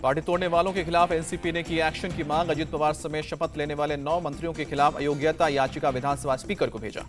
Party तोड़ने वालों के खिलाफ एनसीपी ने की एक्शन की मांग। अजित पवार समेत शपथ लेने वाले 9 मंत्रियों के खिलाफ अयोग्यता याचिका विधानसभा स्पीकर को भेजा।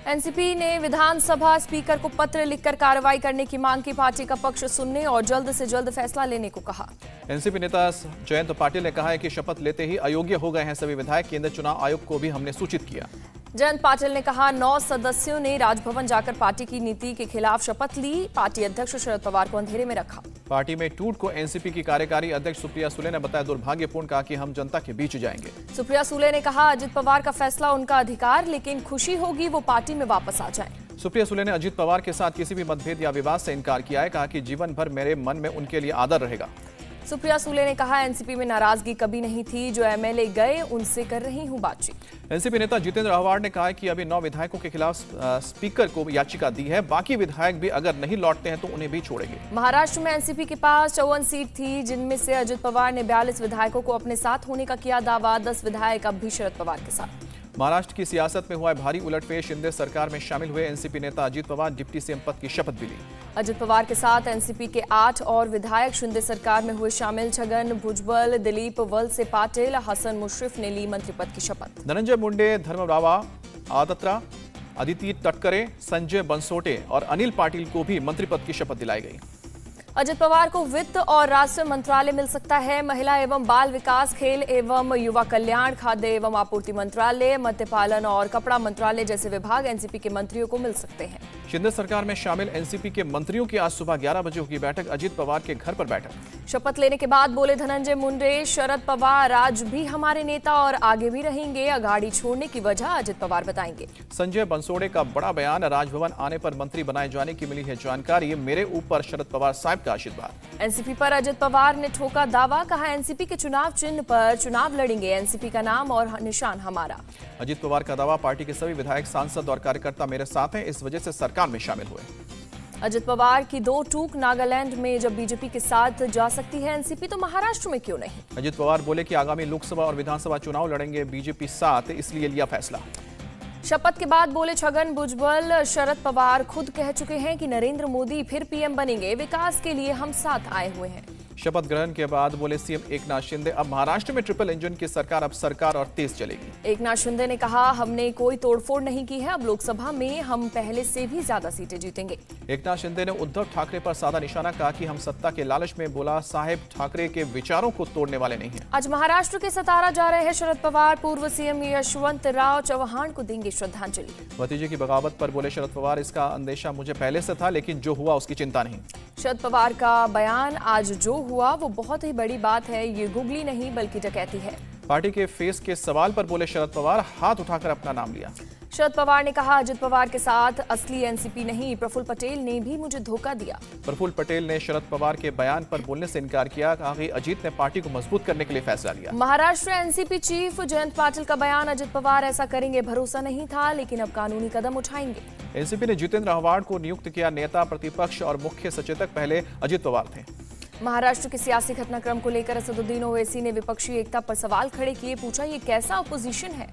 एनसीपी ने विधानसभा स्पीकर को पत्र लिखकर कार्रवाई करने की मांग की। पार्टी का पक्ष सुनने और जल्द से जल्द फैसला लेने को कहा। एनसीपी नेता जयंत पाटिल ने कहा है कि शपथ लेते ही अयोग्य हो गए हैं सभी विधायक। केंद्र चुनाव आयोग को भी हमने सूचित किया। जयंत पाटिल ने कहा 9 सदस्यों ने राजभवन जाकर पार्टी की नीति के खिलाफ शपथ ली। पार्टी अध्यक्ष शरद पवार को अंधेरे में रखा। पार्टी में टूट को एनसीपी की कार्यकारी अध्यक्ष सुप्रिया सुले ने बताया दुर्भाग्यपूर्ण। कहा कि हम जनता के बीच जाएंगे। सुप्रिया सुले ने कहा अजित पवार का फैसला उनका अधिकार, लेकिन खुशी होगी वो पार्टी में वापस आ जाएं। सुप्रिया सुले ने अजित पवार के साथ किसी भी मतभेद या विवाद से इनकार किया है। कहा कि जीवन भर मेरे मन में उनके लिए आदर रहेगा। सुप्रिया सुले ने कहा एनसीपी में नाराजगी कभी नहीं थी, जो एमएलए गए उनसे कर रही हूं बातचीत। एनसीपी नेता जितेंद्र आह्वाड ने कहा कि अभी 9 विधायकों के खिलाफ स्पीकर को याचिका दी है। बाकी विधायक भी अगर नहीं लौटते हैं तो उन्हें भी छोड़ेंगे। महाराष्ट्र में एनसीपी के पास 54 सीट थी, जिनमें से अजित पवार ने 42 विधायकों को अपने साथ होने का किया दावा। 10 विधायक अब भी शरद पवार के साथ। महाराष्ट्र की सियासत में हुआ भारी उलटफेर। शिंदे सरकार में शामिल हुए एनसीपी नेता अजित पवार डिप्टी सीएम पद की शपथ भी ली। अजित पवार के साथ एनसीपी के 8 और विधायक शिंदे सरकार में हुए शामिल। छगन भुजबल, दिलीप वलसे पाटिल, हसन मुश्रीफ ने ली मंत्री पद की शपथ। धनंजय मुंडे, धर्मरावा आदत्रा, अदिति तटकरे, संजय बनसोटे और अनिल पाटिल को भी मंत्री पद की शपथ दिलाई गई। अजित पवार को वित्त और राजस्व मंत्रालय मिल सकता है। महिला एवं बाल विकास, खेल एवं युवा कल्याण, खाद्य एवं आपूर्ति मंत्रालय, मत्स्य पालन और कपड़ा मंत्रालय जैसे विभाग एनसीपी के मंत्रियों को मिल सकते हैं। शिंदे सरकार में शामिल एनसीपी के मंत्रियों की आज सुबह 11 बजे होगी बैठक। अजित पवार के घर पर बैठक। शपथ लेने के बाद बोले धनंजय मुंडे, शरद पवार आज भी हमारे नेता और आगे भी रहेंगे। अघाड़ी छोड़ने की वजह अजित पवार बताएंगे। संजय बनसोड़े का बड़ा बयान। राजभवन आने पर मंत्री बनाए जाने की मिली है जानकारी। मेरे ऊपर शरद पवार साहब का आशीर्वाद। एनसीपी पर अजित पवार ने ठोका दावा। कहा एनसीपी के चुनाव चिन्ह पर चुनाव लड़ेंगे। एनसीपी का नाम और निशान हमारा। अजित पवार का दावा। पार्टी के सभी विधायक, सांसद और कार्यकर्ता मेरे साथ हैं, इस वजह से सरकार में शामिल हुए। अजित पवार की 2 टूक। नागालैंड में जब बीजेपी के साथ जा सकती है एनसीपी, तो महाराष्ट्र में क्यों नहीं? अजित पवार बोले कि आगामी लोकसभा और विधानसभा चुनाव लड़ेंगे बीजेपी साथ, इसलिए लिया फैसला। शपथ के बाद बोले छगन भुजबल, शरद पवार खुद कह चुके हैं कि नरेंद्र मोदी फिर पीएम बनेंगे। विकास के लिए हम साथ आए हुए हैं। शपथ ग्रहण के बाद बोले सीएम एकनाथ शिंदे, अब महाराष्ट्र में ट्रिपल इंजन की सरकार, अब सरकार और तेज चलेगी। एकनाथ शिंदे ने कहा हमने कोई तोड़फोड़ नहीं की है, अब लोकसभा में हम पहले से भी ज्यादा सीटें जीतेंगे। एकनाथ शिंदे ने उद्धव ठाकरे पर साधा निशाना। कहा कि हम सत्ता के लालच में, बोला साहेब ठाकरे के विचारों को तोड़ने वाले नहीं हैं। आज महाराष्ट्र के सतारा जा रहे हैं शरद पवार। पूर्व सीएम यशवंतराव चव्हाण को देंगे श्रद्धांजलि। भतीजे की बगावत पर बोले शरद पवार, इसका अंदेशा मुझे पहले से था, लेकिन जो हुआ उसकी चिंता नहीं। शरद पवार का बयान, आज जो हुआ वो बहुत ही बड़ी बात है, ये गुगली नहीं बल्कि डकैती है। पार्टी के फेस के सवाल पर बोले शरद पवार, हाथ उठाकर अपना नाम लिया। शरद पवार ने कहा अजित पवार के साथ असली एनसीपी नहीं, प्रफुल्ल पटेल ने भी मुझे धोखा दिया। प्रफुल्ल पटेल ने शरद पवार के बयान पर बोलने से इनकार किया। कहा कि अजीत ने पार्टी को मजबूत करने के लिए फैसला लिया। महाराष्ट्र एनसीपी चीफ जयंत पाटिल का बयान, अजित पवार ऐसा करेंगे भरोसा नहीं था, लेकिन अब कानूनी कदम उठाएंगे। एनसीपी ने जितेंद्र आह्वाड को नियुक्त किया नेता प्रतिपक्ष और मुख्य सचेतक, पहले अजित पवार थे। महाराष्ट्र के सियासी घटनाक्रम को लेकर असदुद्दीन ओवैसी ने विपक्षी एकता पर सवाल खड़े किए। पूछा ये कैसा अपोजिशन है?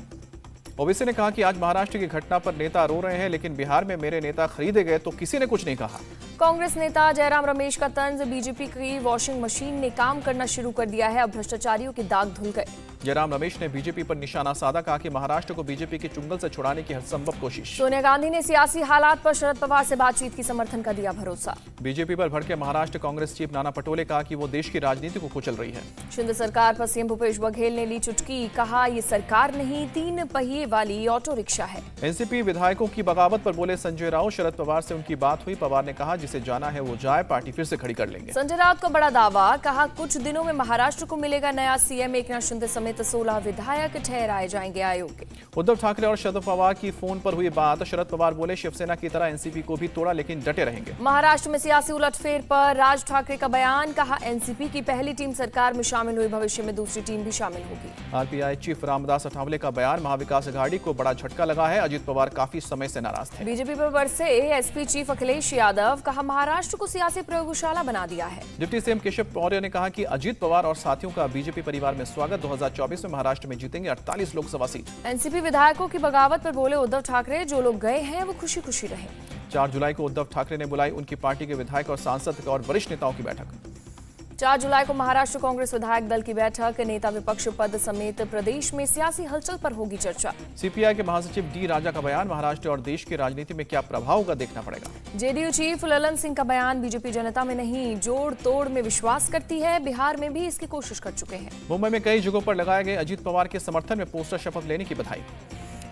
ओवैसी ने कहा कि आज महाराष्ट्र की घटना पर नेता रो रहे हैं, लेकिन बिहार में मेरे नेता खरीदे गए तो किसी ने कुछ नहीं कहा। कांग्रेस नेता जयराम रमेश का तंज, बीजेपी की वॉशिंग मशीन ने काम करना शुरू कर दिया है, अब भ्रष्टाचारियों के दाग धुल गए। जयराम रमेश ने बीजेपी पर निशाना साधा। कहा कि महाराष्ट्र को बीजेपी के चुंगल से छुड़ाने की हरसंभव कोशिश। सोनिया गांधी ने सियासी हालात पर शरद पवार से बातचीत की समर्थन का दिया भरोसा। बीजेपी पर भड़के महाराष्ट्र कांग्रेस चीफ नाना पटोले। कहा कि वो देश की राजनीति को कुचल रही है। शिंदे सरकार पर सीएम भूपेश बघेल ने ली चुटकी। कहा ये सरकार नहीं, 3 पहिए वाली ऑटो रिक्शा है। एनसीपी विधायकों की बगावत पर बोले संजय राउत, शरद पवार से उनकी बात हुई। पवार ने कहा जिसे जाना है वो जाए, पार्टी फिर से खड़ी कर लेंगे। संजय राउत का बड़ा दावा। कहा कुछ दिनों में महाराष्ट्र को मिलेगा नया सीएम। एकनाथ शिंदे समेत 16 विधायक ठहराए जाएंगे आयोग के। उद्धव ठाकरे और शरद पवार की फोन पर हुई बात। शरद पवार बोले शिवसेना की तरह एनसीपी को भी तोड़ा, लेकिन डटे रहेंगे। महाराष्ट्र में सियासी उलटफेर पर राज ठाकरे का बयान। कहा एनसीपी की पहली टीम सरकार में शामिल हुई, भविष्य में दूसरी टीम भी शामिल होगी। आरपीआई चीफ रामदास अठावले का बयान। महाविकास अघाड़ी को बड़ा झटका लगा है। अजित पवार काफी समय से नाराज थे। बीजेपी पर बरसे एसपी चीफ अखिलेश यादव। कहा महाराष्ट्र को सियासी प्रयोगशाला बना दिया है। डिप्टी सीएम केशव मौर्य ने कहा कि अजित पवार और साथियों का बीजेपी परिवार में स्वागत। 2024 में महाराष्ट्र में जीतेंगे 48 लोकसभा सीट। एनसीपी विधायकों की बगावत पर बोले उद्धव ठाकरे, जो लोग गए हैं वो खुशी खुशी रहे। 4 जुलाई को उद्धव ठाकरे ने बुलाई उनकी पार्टी के विधायक और सांसद और वरिष्ठ नेताओं की बैठक। 4 जुलाई को महाराष्ट्र कांग्रेस विधायक दल की बैठक, नेता विपक्ष पद समेत प्रदेश में सियासी हलचल पर होगी चर्चा। सीपीआई के महासचिव डी राजा का बयान, महाराष्ट्र और देश की राजनीति में क्या प्रभाव होगा देखना पड़ेगा। जेडीयू चीफ ललन सिंह का बयान, बीजेपी जनता में नहीं जोड़ तोड़ में विश्वास करती है, बिहार में भी इसकी कोशिश कर चुके हैं। मुंबई में कई जगहों पर लगाए गए अजीत पवार के समर्थन में पोस्टर, शपथ लेने की बधाई।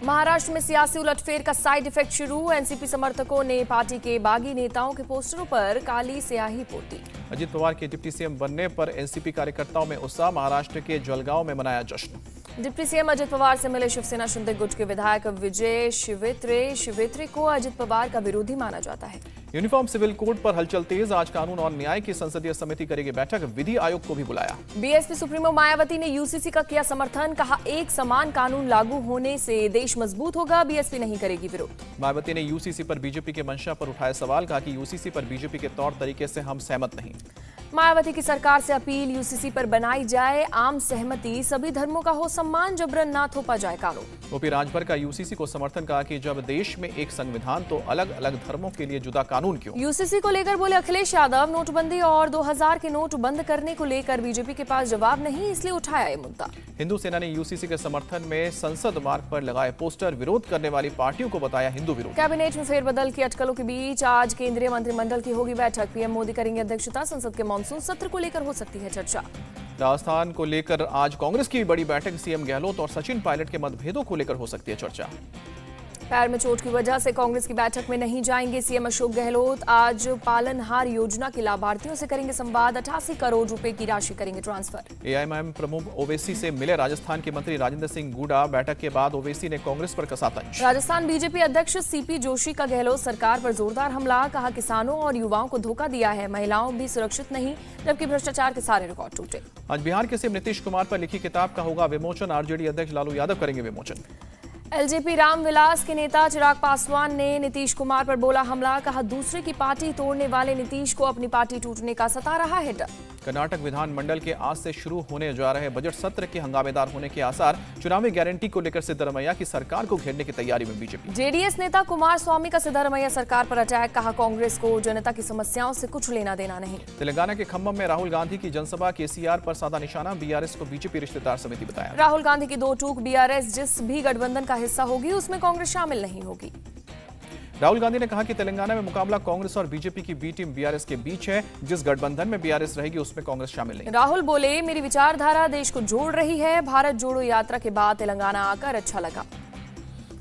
महाराष्ट्र में सियासी उलटफेर का साइड इफेक्ट शुरू, एनसीपी समर्थकों ने पार्टी के बागी नेताओं के पोस्टरों पर काली स्याही पोती। अजीत पवार के डिप्टी सीएम बनने पर एनसीपी कार्यकर्ताओं में उत्साह, महाराष्ट्र के जलगांव में मनाया जश्न। डिप्टी सीएम अजित पवार से मिले शिवसेना शिंदे गुट के विधायक विजय शिवेत्रे को अजित पवार का विरोधी माना जाता है। यूनिफॉर्म सिविल कोड पर हलचल तेज, आज कानून और न्याय की संसदीय समिति करेगी बैठक, विधि आयोग को भी बुलाया। बीएसपी सुप्रीमो मायावती ने यूसीसी का किया समर्थन, कहा एक समान कानून लागू होने से देश मजबूत होगा, बीएसपी नहीं करेगी विरोध। मायावती ने यूसीसी पर बीजेपी के मंशा पर उठाया सवाल, कहा कि यूसीसी पर बीजेपी के तौर तरीके से हम सहमत नहीं। मायावती की सरकार से अपील, यूसीसी पर बनाई जाए आम सहमति, सभी धर्मों का हो सम्मान, जबरन ना थोपा जाए कानून। ओपी राजभर का यूसीसी को समर्थन, कहा कि जब देश में एक संविधान तो अलग अलग धर्मों के लिए जुदा कानून क्यों। यूसीसी को लेकर बोले अखिलेश यादव, नोटबंदी और 2000 के नोट बंद करने को लेकर बीजेपी के पास जवाब नहीं, इसलिए उठाया ये मुद्दा। हिंदू सेना ने यूसीसी के समर्थन में संसद मार्ग पर लगाए पोस्टर, विरोध करने वाली पार्टियों को बताया हिंदू विरोध। कैबिनेट में फेरबदल की अटकलों के बीच आज केंद्रीय मंत्रिमंडल की होगी बैठक, पीएम मोदी करेंगे अध्यक्षता, संसद के मानसून सत्र को लेकर हो सकती है चर्चा। राजस्थान को लेकर आज कांग्रेस की बड़ी बैठक, सीएम गहलोत और सचिन पायलट के मतभेदों को लेकर हो सकती है चर्चा। पैर में चोट की वजह से कांग्रेस की बैठक में नहीं जाएंगे सीएम अशोक गहलोत, आज पालनहार योजना के लाभार्थियों से करेंगे संवाद, 88 करोड़ रुपए की राशि करेंगे ट्रांसफर। एआईएमआईएम प्रमुख ओवैसी से मिले राजस्थान के मंत्री राजेंद्र सिंह गुडा, बैठक के बाद ओवैसी ने कांग्रेस पर कसा तंज। राजस्थान बीजेपी अध्यक्ष सीपी जोशी का गहलोत सरकार पर जोरदार हमला, कहा किसानों और युवाओं को धोखा दिया है, महिलाओं भी सुरक्षित नहीं, जबकि भ्रष्टाचार के सारे रिकॉर्ड टूटे। आज बिहार के सीएम नीतीश कुमार पर लिखी किताब का होगा विमोचन, आरजेडी अध्यक्ष लालू यादव करेंगे विमोचन। एलजेपी रामविलास के नेता चिराग पासवान ने नीतीश कुमार पर बोला हमला, कहा दूसरे की पार्टी तोड़ने वाले नीतीश को अपनी पार्टी टूटने का सता रहा है डर। कर्नाटक विधानमंडल के आज से शुरू होने जा रहे बजट सत्र के हंगामेदार होने के आसार, चुनावी गारंटी को लेकर सिद्धरमैया की सरकार को घेरने की तैयारी में बीजेपी। जेडीएस नेता कुमार स्वामी का सिद्धरमैया सरकार पर अटैक, कहा कांग्रेस को जनता की समस्याओं से कुछ लेना देना नहीं। तेलंगाना के खम्मम में राहुल गांधी की जनसभा, केसीआर पर साधा निशाना, बीआरएस को बीजेपी रिश्तेदार समिति बताया। राहुल गांधी की दो टूक, बीआरएस जिस भी गठबंधन का हिस्सा होगी उसमें कांग्रेस शामिल नहीं होगी। राहुल गांधी ने कहा कि तेलंगाना में मुकाबला कांग्रेस और बीजेपी की बी टीम बीआरएस के बीच है, जिस गठबंधन में बीआरएस रहेगी उसमें कांग्रेस शामिल नहीं। राहुल बोले मेरी विचारधारा देश को जोड़ रही है, भारत जोड़ो यात्रा के बाद तेलंगाना आकर अच्छा लगा।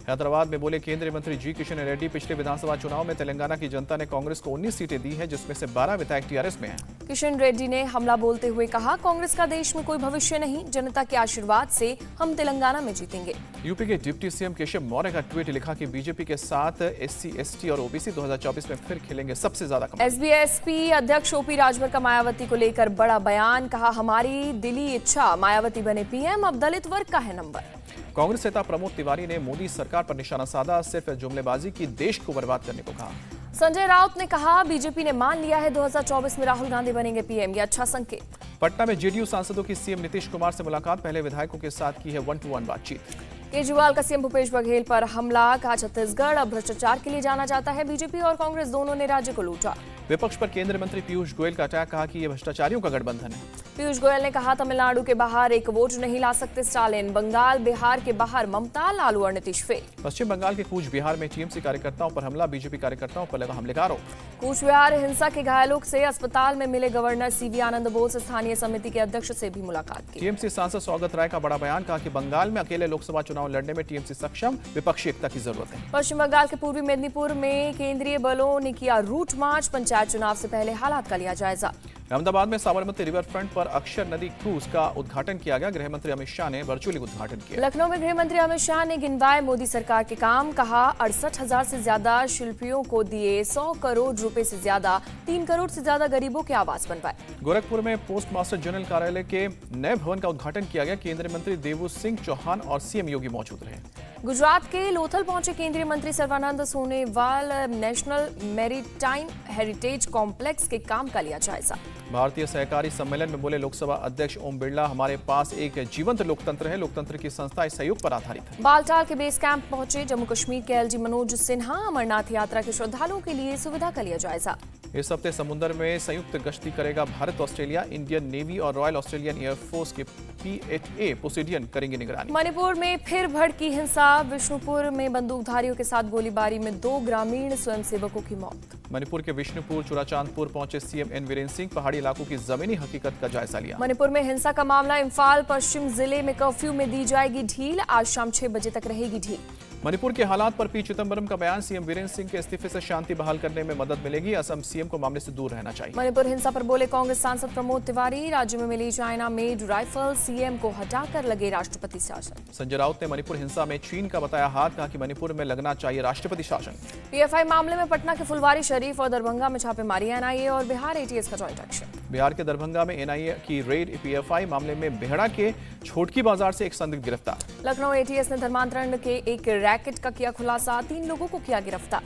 हैदराबाद में बोले केंद्रीय मंत्री जी किशन रेड्डी, पिछले विधानसभा चुनाव में तेलंगाना की जनता ने कांग्रेस को 19 सीटें दी हैं, जिसमें से 12 विधायक टीआरएस में हैं। किशन रेड्डी ने हमला बोलते हुए कहा कांग्रेस का देश में कोई भविष्य नहीं, जनता के आशीर्वाद से हम तेलंगाना में जीतेंगे। यूपी के डिप्टी सीएम केशव मौर्य का ट्वीट, लिखा कि बीजेपी के साथ एससी, एसटी और ओबीसी 2024 में फिर खेलेंगे सबसे ज्यादा कमाल। एसबीएसपी अध्यक्ष ओपी राजभर का मायावती को लेकर बड़ा बयान, कहा हमारी दिली इच्छा मायावती बने पीएम, अब दलित वर्ग का है नंबर। कांग्रेस नेता प्रमोद तिवारी ने मोदी सरकार पर निशाना साधा, सिर्फ जुमलेबाजी की देश को बर्बाद करने को कहा। संजय राउत ने कहा बीजेपी ने मान लिया है 2024 में राहुल गांधी बनेंगे पीएम, ये अच्छा संकेत। पटना में जेडीयू सांसदों की सीएम नीतीश कुमार से मुलाकात, पहले विधायकों के साथ की है 1-to-1 बातचीत। केजरीवाल का सीएम भूपेश बघेल पर हमला, कहा छत्तीसगढ़ अब भ्रष्टाचार के लिए जाना जाता है, बीजेपी और कांग्रेस दोनों ने राज्य को लूटा। विपक्ष पर केंद्रीय मंत्री पीयूष गोयल का अटैक, कहा कि यह भ्रष्टाचारियों का गठबंधन है। पीयूष गोयल ने कहा तमिलनाडु के बाहर एक वोट नहीं ला सकते स्टालिन, बंगाल बिहार के बाहर ममता, लालू और नीतीश फेल। पश्चिम बंगाल के कूच बिहार में टीएमसी कार्यकर्ताओं पर हमला, बीजेपी कार्यकर्ताओं पर लगा हमले का आरोप। कूच बिहार हिंसा के घायलों से अस्पताल में मिले गवर्नर सीवी आनंद बोस, स्थानीय समिति के अध्यक्ष से भी मुलाकात की। टीएमसी सांसद स्वागत राय का बड़ा बयान, कहा कि बंगाल में अकेले लोकसभा चुनाव लड़ने में टीएमसी सक्षम, विपक्षी एकता की जरूरत है। पश्चिम बंगाल के पूर्वी मेदिनीपुर में केंद्रीय बलों ने किया रूट मार्च, पंचायत चुनाव से पहले हालात का लिया जायजा। अहमदाबाद में साबरमती रिवर फ्रंट पर अक्षर नदी क्रूज का उद्घाटन किया गया, गृह मंत्री अमित शाह ने वर्चुअली उद्घाटन किया। लखनऊ में गृह मंत्री अमित शाह ने गिनवाए मोदी सरकार के काम, कहा 68,000 से ज्यादा शिल्पियों को दिए 100 करोड़ रुपए से ज्यादा, 3 करोड़ से ज्यादा गरीबों के आवास बनवाए। गोरखपुर में पोस्ट मास्टर जनरल कार्यालय के नए भवन का उद्घाटन किया गया, केंद्रीय मंत्री देवू सिंह चौहान और सीएम योगी मौजूद रहे। गुजरात के लोथल पहुंचे केंद्रीय मंत्री Sarbananda Sonowal, national maritime heritage complex के काम का लिया जायजा। भारतीय सहकारी सम्मेलन में बोले लोकसभा अध्यक्ष ओम बिरला, हमारे पास एक जीवंत लोकतंत्र है, लोकतंत्र की संस्था इस सहयोग पर आधारित है। बालटाल के बेस कैंप पहुंचे जम्मू कश्मीर के एलजी मनोज सिन्हा, अमरनाथ यात्रा के श्रद्धालुओं के लिए सुविधा का लिया जायजा। इस हफ्ते समुद्र में संयुक्त गश्ती करेगा भारत ऑस्ट्रेलिया। इंडियन नेवी और रॉयल ऑस्ट्रेलियन एयरफोर्स के PHA पोसेडियन करेंगे निगरानी। मणिपुर में फिर भड़की हिंसा। विष्णुपुर में बंदूकधारियों के साथ गोलीबारी में 2 ग्रामीण स्वयंसेवकों की मौत। मणिपुर के विष्णुपुर चुराचांदपुर पहुंचे CM N वीरेंद्र सिंह। पहाड़ी इलाकों की जमीनी हकीकत का जायजा लिया। मणिपुर में हिंसा का मामला। इम्फाल पश्चिम जिले में कर्फ्यू में दी जाएगी ढील। आज शाम 6 बजे तक रहेगी ढील। मणिपुर के हालात पर P चिदंबरम का बयान। CM वीरेंद्र सिंह के इस्तीफे से शांति बहाल करने में मदद मिलेगी। असम CM को मामले से दूर रहना चाहिए। मणिपुर हिंसा पर बोले कांग्रेस सांसद प्रमोद तिवारी। राज्य में मिली चाइना मेड राइफल। CM को हटाकर लगे राष्ट्रपति शासन। संजय राउत ने मणिपुर हिंसा में चीन का बताया हाथ। कहा कि मणिपुर में लगना चाहिए राष्ट्रपति शासन। PFI मामले में पटना के फुलवारी शरीफ और दरभंगा में छापेमारी। NIA और बिहार ATS का जॉइंट एक्शन। बिहार के दरभंगा में NIA की रेड। PFI मामले में बेहड़ा के छोटकी बाजार से एक संदिग्ध गिरफ्तार। लखनऊ ATS ने धर्मांतरण के एक रैकेट का किया खुलासा। 3 लोगों को किया गिरफ्तार।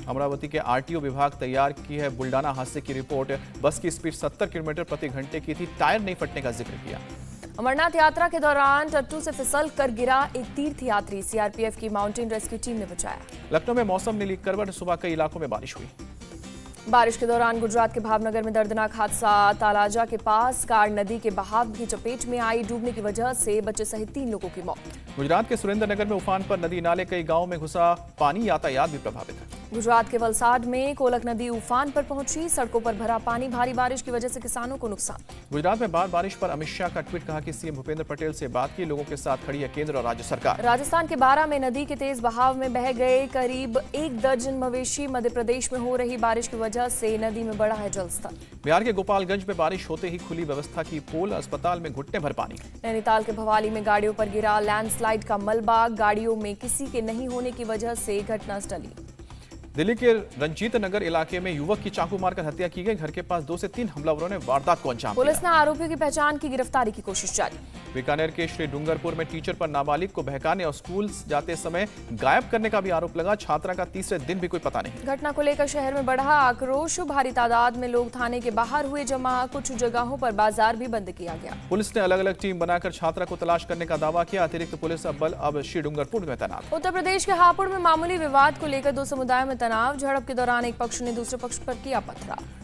अमरावती के RTO विभाग तैयार की है बुल्डाना हादसे की रिपोर्ट। बस की स्पीड 70 किलोमीटर प्रति घंटे की थी। टायर नहीं फटने का जिक्र किया। अमरनाथ यात्रा के दौरान टट्टू से फिसल कर गिरा एक तीर्थयात्री। CRPF की माउंटेन रेस्क्यू टीम ने बचाया। लखनऊ में मौसम ने ली करवट। सुबह कई इलाकों में बारिश हुई। बारिश के दौरान गुजरात के भावनगर में दर्दनाक हादसा। तालाजा के पास कार नदी के बहाव की चपेट में आई। डूबने की वजह से बच्चे सहित 3 लोगों की मौत। गुजरात के सुरेंद्रनगर में उफान पर नदी नाले। कई गांवों में घुसा पानी। यातायात भी प्रभावित है। गुजरात के वलसाड में कोलक नदी उफान पर पहुंची। सड़कों पर भरा पानी। भारी बारिश की वजह से किसानों को नुकसान। गुजरात में बाढ़ बारिश पर अमित शाह का ट्वीट। कहा कि CM भूपेंद्र पटेल से बात की। लोगों के साथ खड़ी है केंद्र और राज्य सरकार। राजस्थान के बारां में नदी के तेज बहाव में बह गए करीब 1 दर्जन मवेशी। मध्य प्रदेश में हो रही बारिश की वजह से नदी में बढ़ा है जलस्तर। बिहार के गोपालगंज में बारिश होते ही खुली व्यवस्था की पोल। अस्पताल में घुटने भर पानी। नैनीताल के भवाली में गाड़ियों पर गिरा लैंडस्लाइड का मलबा। गाड़ियों में किसी के नहीं होने की वजह से घटना टली। दिल्ली के रंजीत नगर इलाके में युवक की चाकू मारकर हत्या की गई। घर के पास 2 से 3 हमलावरों ने वारदात को अंजाम दिया। पुलिस ने आरोपियों की पहचान की। गिरफ्तारी की कोशिश जारी। बीकानेर के श्री डूंगरपुर में टीचर पर नाबालिग को बहकाने और स्कूल जाते समय गायब करने का भी आरोप लगा। छात्रा का तीसरे दिन भी कोई पता नहीं। घटना को लेकर शहर में बढ़ा आक्रोश। भारी तादाद में लोग थाने के बाहर हुए जमा। कुछ जगहों पर बाजार भी बंद किया गया। पुलिस ने अलग अलग टीम बनाकर छात्रा को तलाश करने का दावा किया। अतिरिक्त पुलिस बल अब श्री डूंगरपुर में तैनात। उत्तर प्रदेश के हापुड़ में मामूली विवाद को लेकर 2 समुदायों में तनाव। झड़प के दौरान एक पक्ष ने दूसरे पक्ष पर किया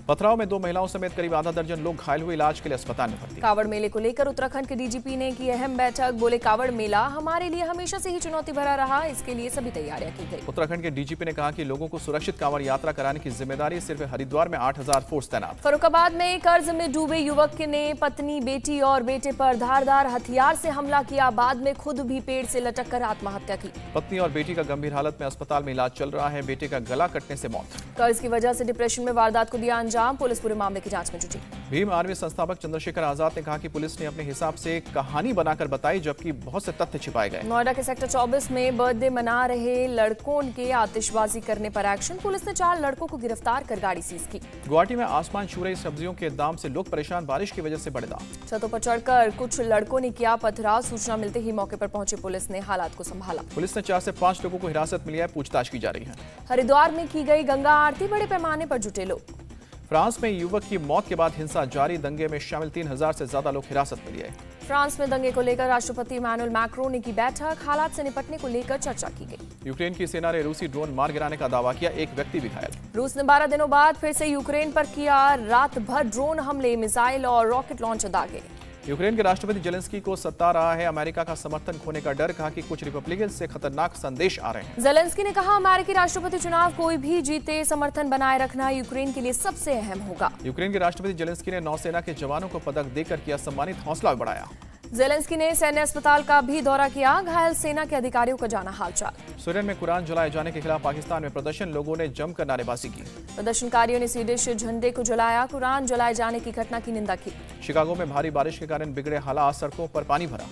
पथराव में 2 महिलाओं समेत करीब आधा दर्जन लोग घायल हुए। इलाज के लिए अस्पताल में भर्ती। कावड़ मेले को लेकर उत्तराखंड के DGP ने की अहम बैठक। बोले कावड़ मेला हमारे लिए हमेशा से ही चुनौती भरा रहा। इसके लिए सभी तैयारियां की गई। उत्तराखंड के DGP ने कहा कि लोगों को सुरक्षित कांवड़ यात्रा कराने की जिम्मेदारी। सिर्फ हरिद्वार में 8000 फोर्स तैनात। फर्रुखाबाद में कर्ज में डूबे युवक ने पत्नी, बेटी और बेटे पर धारदार हथियार से हमला किया। बाद में खुद भी पेड़ से लटक कर आत्महत्या की। पत्नी और बेटी का गंभीर हालत में अस्पताल में इलाज चल रहा है। बेटे का गला कटने से मौत। कर्ज की वजह से डिप्रेशन में वारदात को दिया अंजाम। पुलिस पूरे मामले की जांच में जुटी। भीम आर्मी संस्थापक चंद्रशेखर आजाद ने कहा कि पुलिस ने अपने हिसाब से कहानी बनाकर बताई, जबकि बहुत से तथ्य छिपाए गए। नोएडा के सेक्टर 24 में बर्थडे मना रहे लड़कों के आतिशबाजी करने पर एक्शन। पुलिस ने 4 लड़कों को गिरफ्तार कर गाड़ी सीज की। गुवाहाटी में आसमान छू रही सब्जियों के दाम से लोग परेशान। बारिश की वजह से बढ़े दाम। छतों पर चढ़कर कुछ लड़कों ने किया पथराव। सूचना मिलते ही मौके पर पहुंची पुलिस ने हालात को संभाला। पुलिस ने 4 से 5 लोगों को हिरासत में लिया है। पूछताछ की जा रही है। हरिद्वार में की गई गंगा आरती। बड़े पैमाने पर जुटे लोग। फ्रांस में युवक की मौत के बाद हिंसा जारी। दंगे में शामिल 3000 से ज्यादा लोग हिरासत में लिए। फ्रांस में दंगे को लेकर राष्ट्रपति इमैनुअल मैक्रोन ने की बैठक। हालात से निपटने को लेकर चर्चा की गई। यूक्रेन की सेना ने रूसी ड्रोन मार गिराने का दावा किया। एक व्यक्ति भी घायल। रूस ने 12 दिनों बाद फिर से यूक्रेन पर किया रात भर ड्रोन हमले। मिसाइल और रॉकेट लॉन्च दागे। यूक्रेन के राष्ट्रपति जेलेंस्की को सता रहा है अमेरिका का समर्थन खोने का डर। कहा कि कुछ रिपब्लिकन से खतरनाक संदेश आ रहे हैं। जेलेंस्की ने कहा अमेरिकी राष्ट्रपति चुनाव कोई भी जीते, समर्थन बनाए रखना यूक्रेन के लिए सबसे अहम होगा। यूक्रेन के राष्ट्रपति जेलेंस्की ने नौसेना के जवानों को पदक देकर किया सम्मानित। हौसला बढ़ाया। जेलेंस्की ने सैन्य अस्पताल का भी दौरा किया। घायल सेना के अधिकारियों का जाना हालचाल। स्वीडन में कुरान जलाए जाने के खिलाफ पाकिस्तान में प्रदर्शन। लोगों ने जमकर नारेबाजी की। प्रदर्शनकारियों ने स्वीडिश झंडे को जलाया। कुरान जलाए जाने की घटना की निंदा की। शिकागो में भारी बारिश के कारण बिगड़े हालात। सड़कों पर पानी भरा।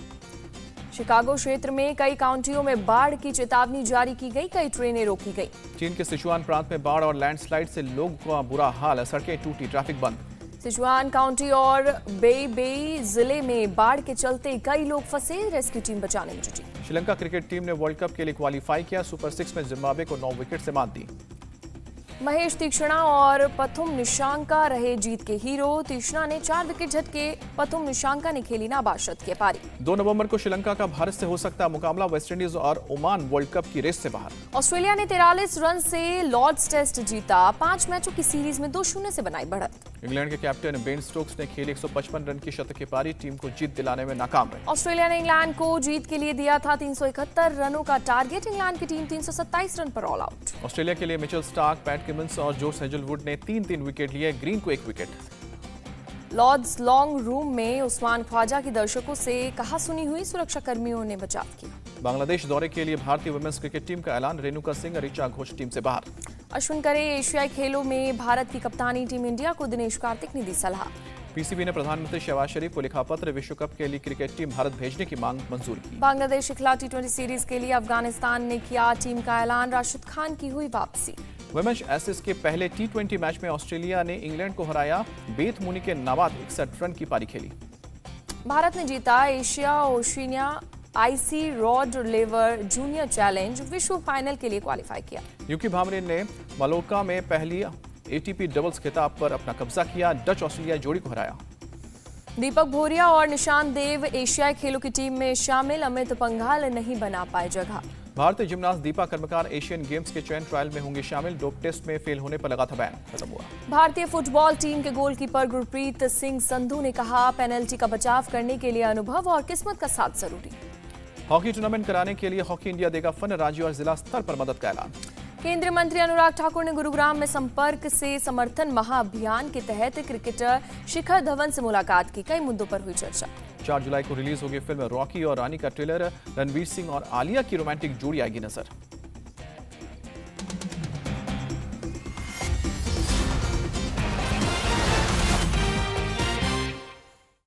शिकागो क्षेत्र में कई काउंटियों में बाढ़ की चेतावनी जारी की गई। कई ट्रेनें रोकी गई। चीन के सिचुआन प्रांत में बाढ़ और लैंडस्लाइड से लोगों का बुरा हाल। सड़कें टूटी। ट्रैफिक बंद। सिचुआन काउंटी और बेई जिले में बाढ़ के चलते कई लोग फंसे। रेस्क्यू टीम बचाने में जुटी। श्रीलंका क्रिकेट टीम ने वर्ल्ड कप के लिए क्वालीफाई किया। सुपर 6 में जिम्बाब्वे को 9 विकेट से मात दी। महेश तीक्ष्णा और पथुम निशांका रहे जीत के हीरो। तीक्ष्णा ने 4 विकेट झटके, पथुम निशांका ने खेली नाबाद के पारी। 2 नवंबर को श्रीलंका का भारत से हो सकता है मुकाबला। वेस्टइंडीज और ओमान वर्ल्ड कप की रेस से बाहर। ऑस्ट्रेलिया ने 43 रन से लॉर्ड्स टेस्ट जीता। 5 मैचों की सीरीज में 2-0 से बनाई बढ़त। इंग्लैंड के कैप्टन बेन स्टोक्स ने खेली 155 रन की शतकीय पारी, टीम को जीत दिलाने में नाकाम रही। ऑस्ट्रेलिया ने इंग्लैंड को जीत के लिए दिया था 371 रनों का टारगेट। इंग्लैंड की टीम 327 रन पर ऑल आउट। ऑस्ट्रेलिया के लिए मिचेल स्टार्क, पैट कमिंस और जोश हेजलवुड ने 3-3 विकेट लिए, ग्रीन को 1 विकेट। लॉर्ड्स लॉन्ग रूम में उस्मान ख्वाजा की दर्शकों से कहा सुनी हुई, सुरक्षा कर्मियों ने बचाव किया। बांग्लादेश दौरे के लिए भारतीय वुमेन्स क्रिकेट टीम का ऐलान, रेणुका सिंह, ऋचा घोष टीम से बाहर। अश्विन करे एशियाई खेलों में भारत की कप्तानी, टीम इंडिया को दिनेश कार्तिक ने दी सलाह। पीसीबी ने प्रधानमंत्री शहबाज शरीफ को लिखा पत्र, विश्व कप के लिए क्रिकेट टीम भारत भेजने की मांग मंजूर की। बांग्लादेश के खिलाफ T20 सीरीज के लिए अफगानिस्तान ने किया टीम का ऐलान, राशिद खान की हुई वापसी। वुमेन्स एसेस के पहले T20 मैच में ऑस्ट्रेलिया ने इंग्लैंड को हराया, बेथ मुनी के नाबाद 61 रन की पारी खेली। भारत ने जीता एशिया ओशिनिया आईसी रॉड लेवर जूनियर चैलेंज, विश्व फाइनल के लिए क्वालिफाई किया। यूकी भामरे ने मलोका में पहली एटीपी डबल्स खिताब पर अपना कब्जा किया, डच ऑस्ट्रेलिया जोड़ी को हराया। दीपक भोरिया और निशान देव एशियाई खेलों की टीम में शामिल, अमित पंघाल नहीं बना पाए जगह। भारतीय जिमनास्ट दीपा कर्मकार एशियन गेम्स के चयन ट्रायल में होंगे शामिल, डोप टेस्ट में फेल होने पर लगा था बैन, खत्म हुआ। भारतीय फुटबॉल टीम के गोलकीपर गुरप्रीत सिंह संधू ने कहा, पेनल्टी का बचाव करने के लिए अनुभव और किस्मत का साथ जरूरी। हॉकी टूर्नामेंट कराने के लिए हॉकी इंडिया देगा फंड, राज्य और जिला स्तर पर मदद का ऐलान। केंद्रीय मंत्री अनुराग ठाकुर ने गुरुग्राम में संपर्क से समर्थन महाअभियान के तहत क्रिकेटर शिखर धवन से मुलाकात की, कई मुद्दों पर हुई चर्चा। 4 जुलाई को रिलीज होगी फिल्म रॉकी और रानी का ट्रेलर, रणवीर सिंह और आलिया की रोमांटिक जोड़ी आएगी नजर।